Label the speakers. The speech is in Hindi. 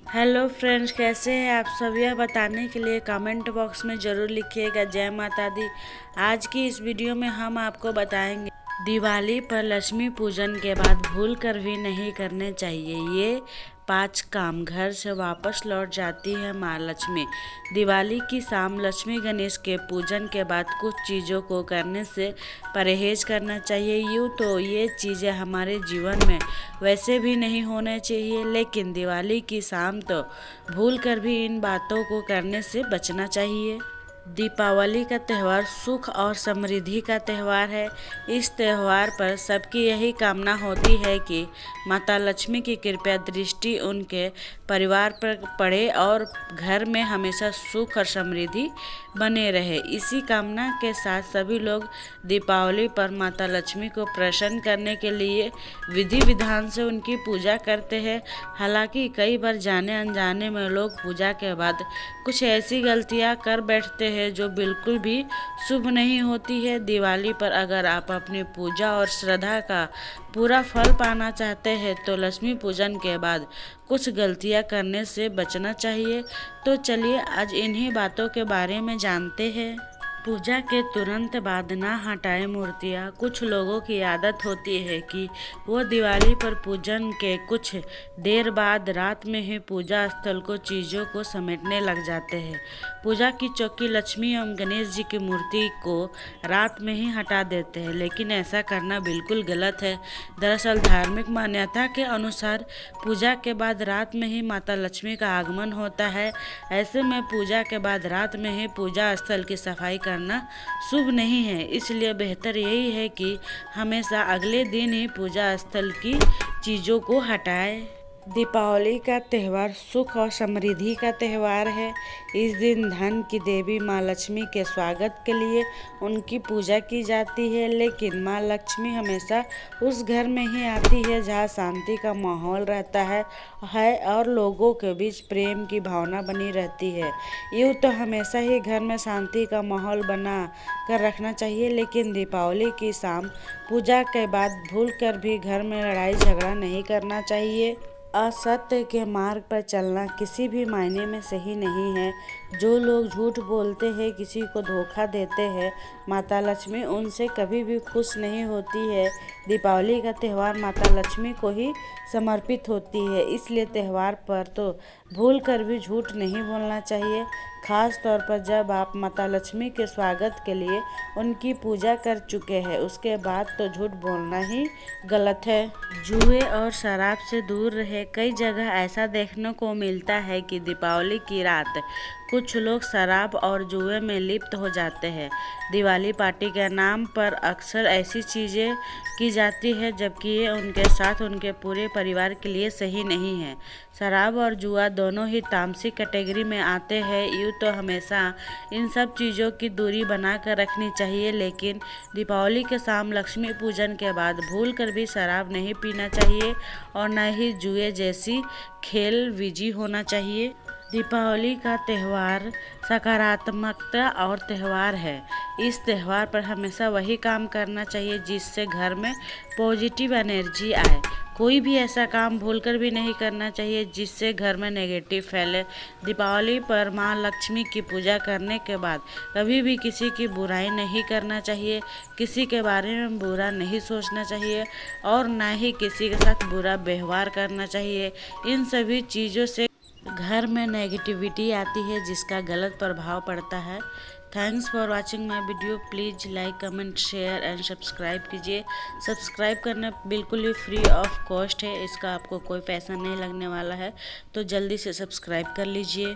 Speaker 1: हेलो फ्रेंड्स, कैसे हैं आप सब? यह बताने के लिए कमेंट बॉक्स में ज़रूर लिखिएगा जय माता दी। आज की इस वीडियो में हम आपको बताएंगे दिवाली पर लक्ष्मी पूजन के बाद भूल कर भी नहीं करने चाहिए ये 5 काम। घर से वापस लौट जाती है माँ लक्ष्मी। दिवाली की शाम लक्ष्मी गणेश के पूजन के बाद कुछ चीज़ों को करने से परहेज करना चाहिए। यूँ तो ये चीज़ें हमारे जीवन में वैसे भी नहीं होने चाहिए, लेकिन दिवाली की शाम तो भूल कर भी इन बातों को करने से बचना चाहिए। दीपावली का त्यौहार सुख और समृद्धि का त्यौहार है। इस त्यौहार पर सबकी यही कामना होती है कि माता लक्ष्मी की कृपा दृष्टि उनके परिवार पर पड़े और घर में हमेशा सुख और समृद्धि बने रहे। इसी कामना के साथ सभी लोग दीपावली पर माता लक्ष्मी को प्रसन्न करने के लिए विधि विधान से उनकी पूजा करते हैं। हालांकि कई बार जाने अनजाने में लोग पूजा के बाद कुछ ऐसी गलतियां कर बैठते हैं जो बिल्कुल भी शुभ नहीं होती है। दिवाली पर अगर आप अपनी पूजा और श्रद्धा का पूरा फल पाना चाहते हैं तो लक्ष्मी पूजन के बाद कुछ गलतियां करने से बचना चाहिए। तो चलिए आज इन्हीं बातों के बारे में जानते हैं। पूजा के तुरंत बाद ना हटाएं मूर्तियाँ। कुछ लोगों की आदत होती है कि वो दिवाली पर पूजन के कुछ देर बाद रात में ही पूजा स्थल को चीज़ों को समेटने लग जाते हैं। पूजा की चौकी लक्ष्मी एवं गणेश जी की मूर्ति को रात में ही हटा देते हैं, लेकिन ऐसा करना बिल्कुल गलत है। दरअसल धार्मिक मान्यता के अनुसार पूजा के बाद रात में ही माता लक्ष्मी का आगमन होता है। ऐसे में पूजा के बाद रात में ही पूजा स्थल की सफाई करना शुभ नहीं है। इसलिए बेहतर यही है कि हमेशा अगले दिन ही पूजा स्थल की चीज़ों को हटाएं। दीपावली का त्यौहार सुख और समृद्धि का त्यौहार है। इस दिन धन की देवी माँ लक्ष्मी के स्वागत के लिए उनकी पूजा की जाती है, लेकिन माँ लक्ष्मी हमेशा उस घर में ही आती है जहाँ शांति का माहौल रहता है और लोगों के बीच प्रेम की भावना बनी रहती है। यूँ तो हमेशा ही घर में शांति का माहौल बना कर रखना चाहिए, लेकिन दीपावली की शाम पूजा के बाद भूल कर भी घर में लड़ाई झगड़ा नहीं करना चाहिए। असत्य के मार्ग पर चलना किसी भी मायने में सही नहीं है। जो लोग झूठ बोलते हैं, किसी को धोखा देते हैं, माता लक्ष्मी उनसे कभी भी खुश नहीं होती है। दीपावली का त्यौहार माता लक्ष्मी को ही समर्पित होती है, इसलिए त्यौहार पर तो भूल कर भी झूठ नहीं बोलना चाहिए। खास तौर पर जब आप माता लक्ष्मी के स्वागत के लिए उनकी पूजा कर चुके हैं, उसके बाद तो झूठ बोलना ही गलत है। जुए और शराब से दूर रहे। कई जगह ऐसा देखने को मिलता है कि दीपावली की रात कुछ लोग शराब और जुए में लिप्त हो जाते हैं। दिवाली पार्टी के नाम पर अक्सर ऐसी चीज़ें की जाती है जबकि ये उनके साथ उनके पूरे परिवार के लिए सही नहीं है। शराब और जुआ दोनों ही तामसिक कैटेगरी में आते हैं। यूँ तो हमेशा इन सब चीज़ों की दूरी बना कर रखनी चाहिए, लेकिन दीपावली के शाम लक्ष्मी पूजन के बाद भूल कर भी शराब नहीं पीना चाहिए और न ही जुए जैसी खेल विजी होना चाहिए। दीपावली का त्यौहार सकारात्मकता और त्यौहार है। इस त्यौहार पर हमेशा वही काम करना चाहिए जिससे घर में पॉजिटिव एनर्जी आए। कोई भी ऐसा काम भूलकर भी नहीं करना चाहिए जिससे घर में नेगेटिव फैले। दीपावली पर माँ लक्ष्मी की पूजा करने के बाद कभी भी किसी की बुराई नहीं करना चाहिए, किसी के बारे में बुरा नहीं सोचना चाहिए और ना ही किसी के साथ बुरा व्यवहार करना चाहिए। इन सभी चीज़ों से घर में नेगेटिविटी आती है जिसका गलत प्रभाव पड़ता है। Thanks for watching my video. Please like, comment, share and subscribe कीजिए। सब्सक्राइब करना बिल्कुल ही फ्री ऑफ कॉस्ट है, इसका आपको कोई पैसा नहीं लगने वाला है, तो जल्दी से सब्सक्राइब कर लीजिए।